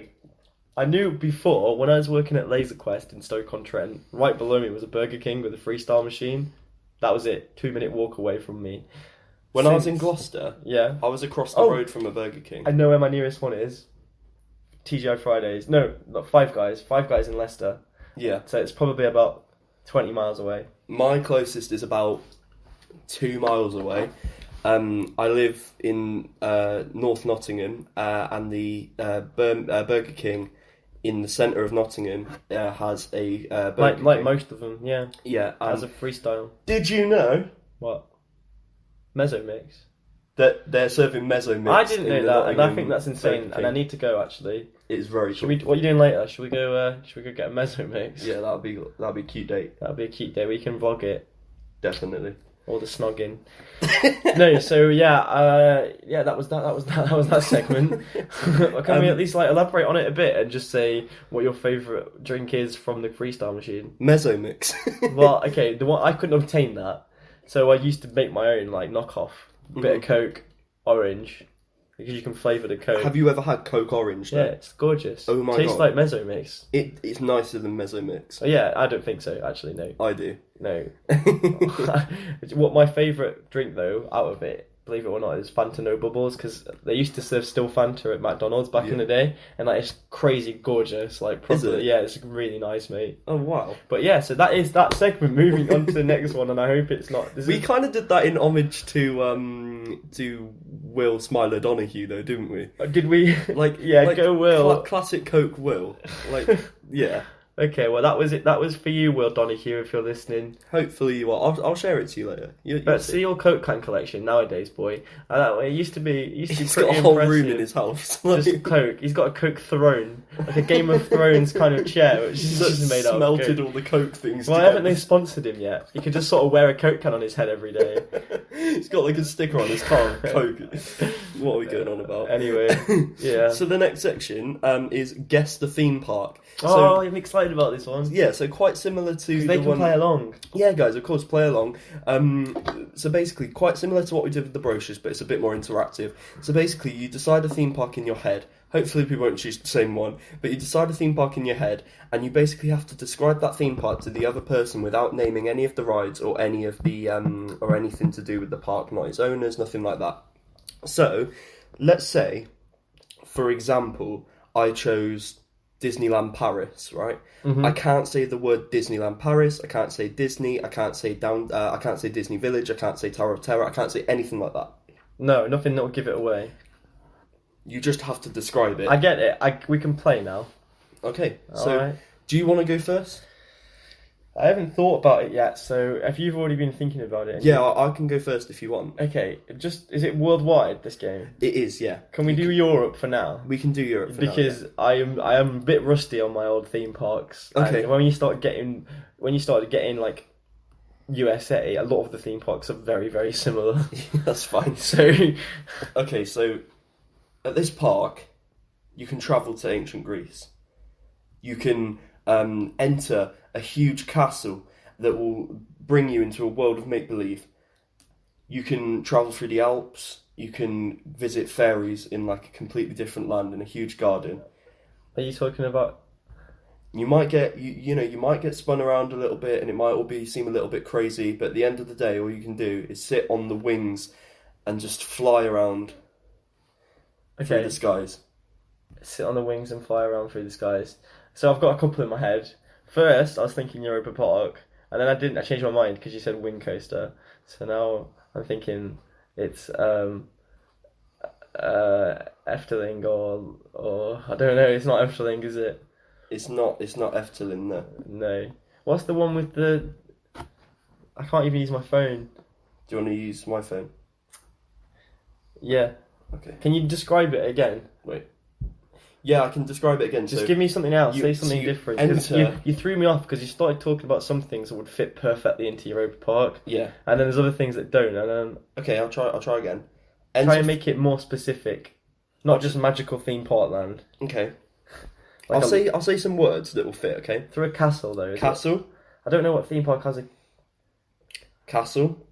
S1: I knew before, when I was working at Laser Quest in Stoke-on-Trent, right below me was a Burger King with a freestyle machine. That was it. 2-minute walk away from me.
S2: When I was in Gloucester,
S1: yeah,
S2: I was across the road from a Burger King.
S1: I know where my nearest one is. TGI Fridays. No, not Five Guys. Five Guys in Leicester.
S2: Yeah.
S1: So it's probably about 20 miles away.
S2: My closest is about 2 miles away. I live in North Nottingham, and the Burger King in the centre of Nottingham has a Burger King.
S1: Like most of them, yeah.
S2: Yeah.
S1: As a freestyle.
S2: Did you know...
S1: What? Mezzo Mix?
S2: That they're serving Mezzo Mix.
S1: I didn't know that, and I think that's insane, and I need to go, actually.
S2: It's very cool.
S1: What are you doing later? Should we go get a Mezzo Mix?
S2: Yeah, that'd be a cute date.
S1: That'd be a cute day. We can vlog it.
S2: Definitely.
S1: Or the snogging. No, so that was that segment. Can we at least elaborate on it a bit and just say what your favourite drink is from the freestyle machine?
S2: Mezzo Mix.
S1: Well, okay, the one I couldn't obtain that, so I used to make my own knockoff. Bit of Coke, orange, because you can flavour the Coke.
S2: Have you ever had Coke Orange though?
S1: Yeah, it's gorgeous.
S2: Oh my god.
S1: Tastes like Mezzo Mix.
S2: It's nicer than Mezzo Mix.
S1: Oh, yeah, I don't think so, actually, no.
S2: I do.
S1: No. What my favourite drink, though, out of it, believe it or not, is Fanta No Bubbles, because they used to serve still Fanta at McDonald's back in the day, and it's crazy gorgeous, proper.
S2: Is it?
S1: Yeah, it's really nice, mate.
S2: Oh wow.
S1: But yeah, so that is that segment. Moving on to the next one, and I hope it's not.
S2: We kind of did that in homage to Will Smile O'Donoghue, though, didn't we?
S1: Did we? Go Will.
S2: Classic Coke Will. Yeah.
S1: Okay, well that was it. That was for you, Will Donoghue, if you're listening.
S2: Hopefully you are. I'll share it to you later.
S1: But see your Coke can collection nowadays, boy. It used to be.
S2: He's
S1: pretty
S2: got a whole
S1: impressive.
S2: room in his house.
S1: Just Coke. He's got a Coke throne, like a Game of Thrones kind of chair, which is just made out of
S2: smelted
S1: Coke.
S2: all the Coke things.
S1: Well,
S2: together.
S1: haven't they sponsored him yet? He could just sort of wear a Coke can on his head every day.
S2: He's got a sticker on his car, Coke. What are we going on about?
S1: Anyway, yeah.
S2: So the next section is guess the theme park.
S1: So, I'm excited about this one.
S2: Yeah, so quite similar to
S1: they can play along.
S2: Yeah, guys, of course, play along. So basically, quite similar to what we did with the brochures, but it's a bit more interactive. So basically, you decide a theme park in your head. Hopefully, we won't choose the same one, but you decide a theme park in your head, and you basically have to describe that theme park to the other person without naming any of the rides or any of the or anything to do with the park, not its owners, nothing like that. So, let's say, for example, I chose Disneyland Paris, right? Mm-hmm. I can't say the word Disneyland Paris. I can't say Disney. I can't say I can't say Disney Village. I can't say Tower of Terror. I can't say anything like that.
S1: No, nothing that will give it away.
S2: You just have to describe it.
S1: I get it. We can play now.
S2: Okay,
S1: so
S2: Do you want to go first?
S1: I haven't thought about it yet, so if you've already been thinking about it...
S2: Yeah, I can go first if you want.
S1: Okay, is it worldwide, this game?
S2: It is, yeah.
S1: Can we do Europe for now?
S2: We can do Europe for now.
S1: Because I am a bit rusty on my old theme parks.
S2: Okay.
S1: And when you started getting like USA, a lot of the theme parks are very, very similar.
S2: That's fine.
S1: So...
S2: Okay, so at this park, you can travel to ancient Greece. You can enter a huge castle that will bring you into a world of make-believe. You can travel through the Alps. You can visit fairies in like a completely different land in a huge garden.
S1: Are you talking about?
S2: You might get you might get spun around a little bit, and it might all seem a little bit crazy. But at the end of the day, all you can do is sit on the wings and just fly around through the skies.
S1: Sit on the wings and fly around through the skies. So I've got a couple in my head. First, I was thinking Europa Park, and then I changed my mind because you said Wing Coaster. So now I'm thinking it's Efteling or I don't know. It's not Efteling, is it?
S2: It's not Efteling, no.
S1: No. What's the one with the? I can't even use my phone.
S2: Do you want to use my phone?
S1: Yeah.
S2: Okay.
S1: Can you describe it again?
S2: Wait. Yeah, I can describe it again.
S1: Just give me something else. Say something different. You threw me off because you started talking about some things that would fit perfectly into Europa Park.
S2: Yeah.
S1: And then there's other things that don't. And then
S2: okay, I'll try again.
S1: Try and make it more specific, not just magical theme park land.
S2: Okay. Like I'll say some words that will fit. Okay.
S1: Through a castle though.
S2: Castle.
S1: I don't know what theme park has a
S2: castle.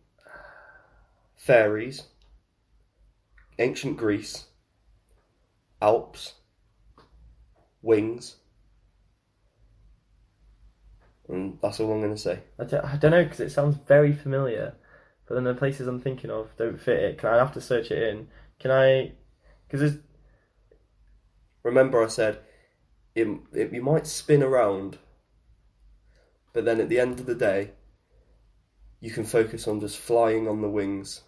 S2: Fairies. Ancient Greece. Alps. Wings. And that's all I'm going to say.
S1: I don't know, because it sounds very familiar. But then the places I'm thinking of don't fit it. I have to search it in? Can I... Because there's...
S2: Remember I said, you might spin around. But then at the end of the day, you can focus on just flying on the wings.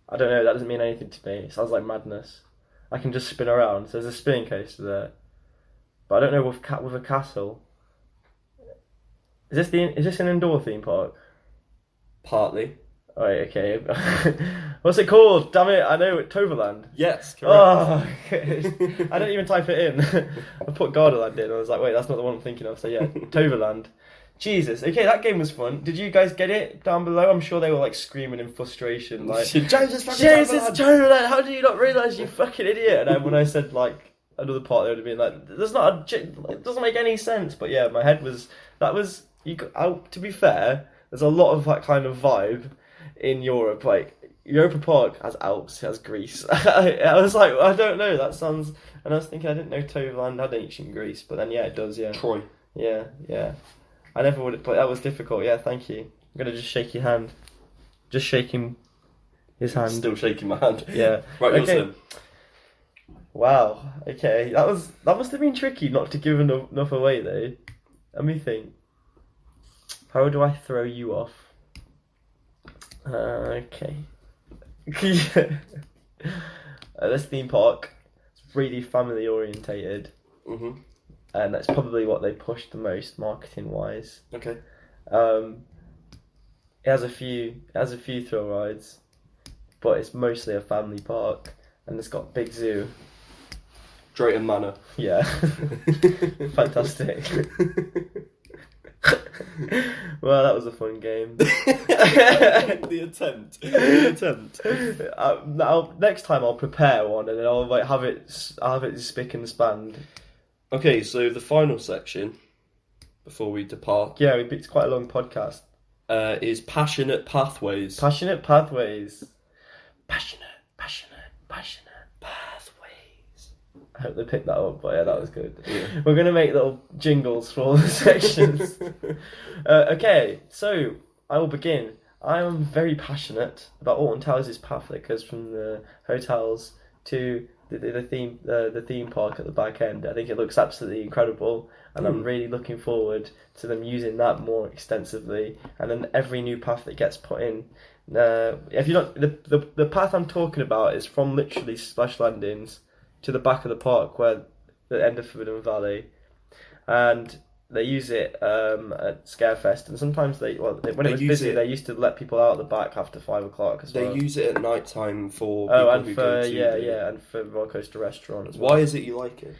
S1: I don't know, that doesn't mean anything to me. It sounds like madness. I can just spin around. So there's a spinning coaster there, but I don't know with a castle. Is this an indoor theme park?
S2: Partly.
S1: Oh, right, okay. What's it called? Damn it! I know it. Toverland.
S2: Yes, correct.
S1: Oh, I didn't even type it in. I put Gardaland in. I was like, wait, that's not the one I'm thinking of. So yeah, Toverland. Jesus. Okay, that game was fun. Did you guys get it down below? I'm sure they were like screaming in frustration, like,
S2: James, it's
S1: Toverland. How do you not realise, you fucking idiot? And then when I said like another part, they would have been like, it doesn't make any sense. But yeah, my head was to be fair, there's a lot of that kind of vibe in Europe. Like Europa Park has Alps, it has Greece. I was like, I don't know. That sounds. And I was thinking, I didn't know Toverland had ancient Greece, but then yeah, it does. Yeah.
S2: Troy.
S1: Yeah. I never would have, but that was difficult. Yeah, thank you. I'm gonna just shake your hand. Just shaking his hand.
S2: Still shaking my hand.
S1: Yeah.
S2: Right, your turn.
S1: Wow. Okay, that must have been tricky not to give enough away though. Let me think. How do I throw you off? Okay. This theme park is really family orientated.
S2: Mhm.
S1: And that's probably what they pushed the most marketing wise.
S2: Okay.
S1: It has a few thrill rides, but it's mostly a family park, and it's got a big zoo.
S2: Drayton Manor.
S1: Yeah. Fantastic. Well, that was a fun game.
S2: The attempt.
S1: Next time I'll prepare one, and then I'll have it spick and span.
S2: Okay, so the final section before we depart.
S1: Yeah, it's quite a long podcast.
S2: Is passionate pathways.
S1: Passionate pathways. Passionate pathways. I hope they picked that up, but yeah, that was good. Yeah. We're going to make little jingles for all the sections. Okay, so I will begin. I am very passionate about Alton Towers' path that goes from the hotels to the theme park at the back end. I think it looks absolutely incredible, and I'm really looking forward to them using that more extensively. And then every new path that gets put in. If you're not the path I'm talking about is from literally Splash Landings to the back of the park, where the end of Forbidden Valley, and they use it at Scarefest, and sometimes when it was busy, they used to let people out the back after 5 o'clock as well.
S2: They use it at night time for people who go to
S1: and for Roller Coaster Restaurant as well.
S2: Why is it you like it?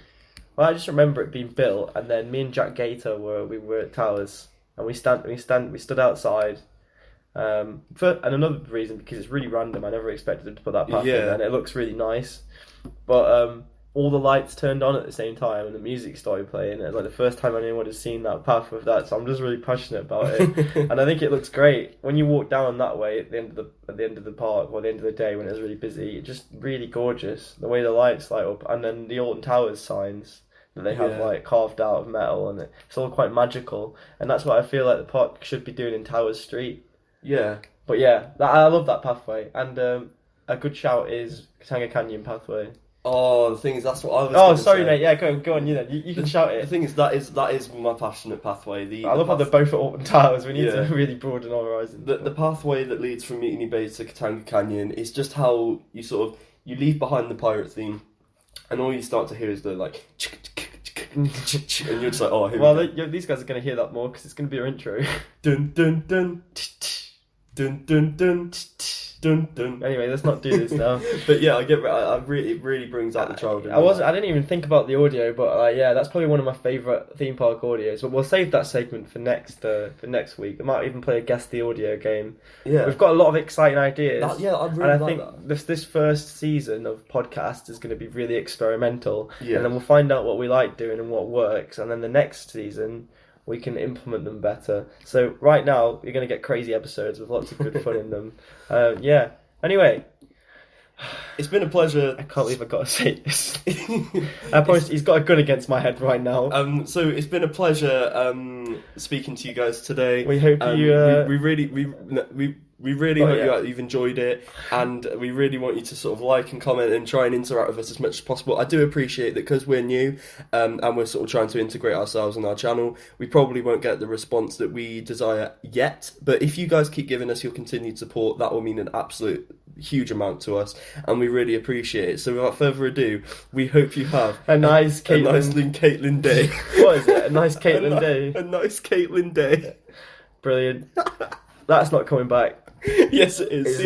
S1: Well, I just remember it being built, and then me and Jack Gator were at Towers, and we stood outside. And another reason, because it's really random. I never expected them to put that path in, and it looks really nice. But all the lights turned on at the same time, and the music started playing. It's like the first time anyone has seen that path with that, so I'm just really passionate about it. And I think it looks great when you walk down that way at the end of the park, or the end of the day when it's really busy. It's just really gorgeous the way the lights light up, and then the Alton Towers signs that they have like carved out of metal, and it's all quite magical. And that's what I feel like the park should be doing in Towers Street.
S2: Yeah,
S1: but I love that pathway, and a good shout is Katanga Canyon pathway.
S2: Oh, the thing is, that's what I was.
S1: Oh, sorry, mate. Yeah, go on. You can shout it.
S2: The thing is, that is my passionate pathway.
S1: I love how they're both at Alton Towers. We need to really broaden our horizons.
S2: The pathway that leads from Mutiny Bay to Katanga Canyon is just how you you leave behind the pirate theme, and all you start to hear is the like. And you're just like, oh, here we go.
S1: These guys are going to hear that more because it's going to be our intro.
S2: Dun dun dun dun dun dun dun dun.
S1: Anyway, let's not do this now.
S2: But yeah, it really brings out the childhood.
S1: I didn't even think about the audio, but that's probably one of my favourite theme park audios. But we'll save that segment for next week. We might even play a guess the audio game. Yeah, we've got a lot of exciting ideas. I think this first season of podcast is going to be really experimental. Yeah. And then we'll find out what we like doing and what works, and then the next season we can implement them better. So right now, you're going to get crazy episodes with lots of good fun in them. Anyway.
S2: It's been a pleasure.
S1: I can't believe I've got to say this. I promise he's got a gun against my head right now.
S2: So it's been a pleasure speaking to you guys today.
S1: We hope you...
S2: We really hope you've enjoyed it, and we really want you to sort of like and comment and try and interact with us as much as possible. I do appreciate that because we're new and we're sort of trying to integrate ourselves on our channel, we probably won't get the response that we desire yet, but if you guys keep giving us your continued support, that will mean an absolute huge amount to us, and we really appreciate it. So without further ado, we hope you have
S1: a nice
S2: Caitlin day.
S1: What is it? A nice Caitlin day?
S2: A nice Caitlin day.
S1: Brilliant. That's not coming back.
S2: Yes, it is.